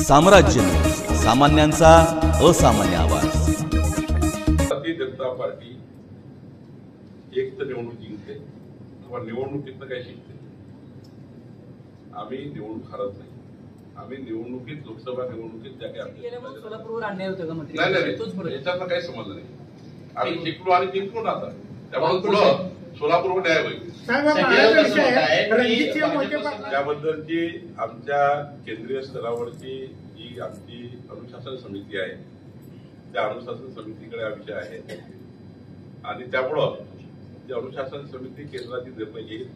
साम्राज्य, सामान्यांचा असामान्य आवाज। भारतीय जनता पार्टी एक तर निवडणूक जिंकते किंवा निवडणुकीतनं काही शिकते। आम्ही निवडणूक हरत नाही। आम्ही निवडणुकीत लोकसभा निवडणुकीत ज्या काही सोलापूरवर अन्याय होतो का मंत्री? नाही याच्यातनं काही समजलं नाही। आम्ही शिकलो आणि जिंकलो ना आता, त्यामुळे पुढं सोलापूरवर न्याय होईल। त्याबद्दलची आमच्या केंद्रीय स्तरावरची जी आमची अनुशासन समिती आहे, त्या अनुशासन समितीकडे हा विषय आहे आणि त्यामुळं जी अनुशासन समिती केंद्राची निर्णय घेईल।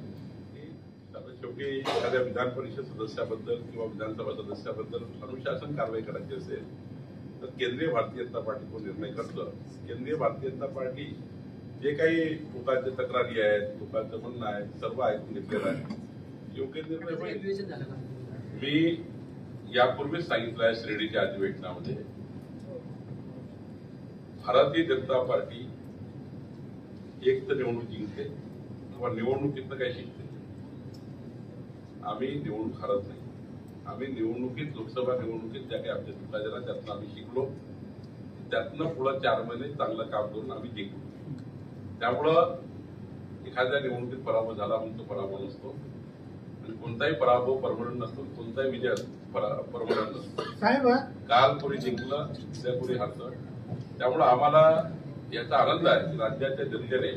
शेवटी एखाद्या विधान परिषद सदस्याबद्दल किंवा विधानसभा सदस्याबद्दल अनुशासन कारवाई करायची असेल तर केंद्रीय भारतीय जनता पार्टी तो निर्णय करतं। केंद्रीय भारतीय जनता पार्टी जे काही लोकांच्या तक्रारी आहेत, लोकांचं म्हणणं आहे, सर्व ऐकून घेतलेलं आहे, योग्य निर्णय होईल। मी यापूर्वीच सांगितलं आहे शिर्डीच्या अधिवेशनामध्ये, भारतीय जनता पार्टी एक तर निवडणूक जिंकते किंवा निवडणुकीतनं काही शिकते। आम्ही निवडणूक हरत नाही। आम्ही निवडणुकीत लोकसभा निवडणुकीत ज्या काही आमच्या चुका झाल्या त्यातनं आम्ही शिकलो, त्यातनं पुढे 4 महिने चांगलं काम करून आम्ही जिंकलो। त्यामुळं एखाद्या निवडणुकीत पराभव झाला म्हणून तो पराभव नसतो आणि कोणताही पराभव परमनंट नसतो, कोणताही विजय परमनंट नसतो। काल कोणी जिंकलं, उद्या कोणी हरतं। त्यामुळं आम्हाला याचा आनंद आहे की राज्याच्या जनतेने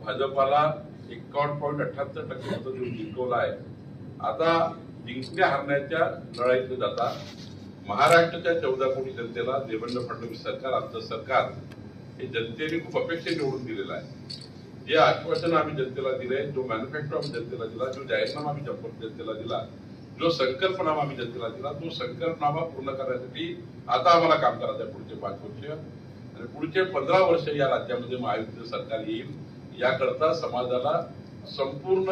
भाजपाला 51.78% मतं देऊन जिंकवलं आहे। आता जिंकण्या हरण्याच्या लढाईत जाता महाराष्ट्राच्या 14 कोटी जनतेला देवेंद्र फडणवीस सरकार, आमचं सरकार हे जनतेने खूप अपेक्षा निवडून दिलेलं आहे। जे आश्वासन आम्ही जनतेला दिले, जो मॅन्युफॅक्चर आम्ही जनतेला दिला, जो जाहीरनामा आम्ही जनतेला दिला, जो संकल्पनामा आम्ही जनतेला दिला, तो संकल्पनामा पूर्ण करण्यासाठी आता आम्हाला काम करायचं आहे पुढचे 5 वर्ष आणि पुढचे 15 वर्ष या राज्यामध्ये महायुतीचं सरकार येईल। याकरता समाजाला संपूर्ण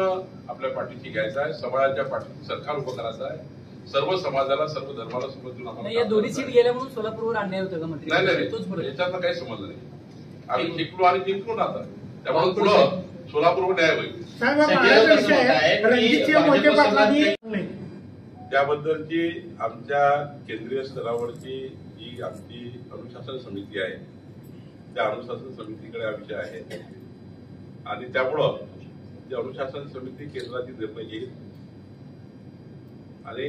आपल्या पाठीशी घ्यायचा आहे, समाजाच्या पाठीशी सरकार उभं करायचं आहे, सर्व समाजाला, सर्व धर्माला समजून आम्हाला या दोन्ही सीट गेल्या म्हणून सोलापूरवर अन्याय होतो का मंत्री? नाही याच्यातनं काही समजलं नाही। आम्ही शिकलो आणि जिंकलो ना आता, त्यामुळे पुढं सोलापूरवर न्याय होईल। त्याबद्दलची आमच्या केंद्रीय स्तरावरची जी आमची अनुशासन समिती आहे, त्या अनुशासन समितीकडे हा विषय आहे आणि त्यामुळं जी अनुशासन समिती केंद्राची निर्णय घेईल आणि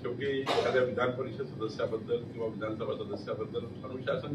शेवटी एखाद्या विधान परिषद सदस्याबद्दल किंवा विधानसभा सदस्याबद्दल अनुशासन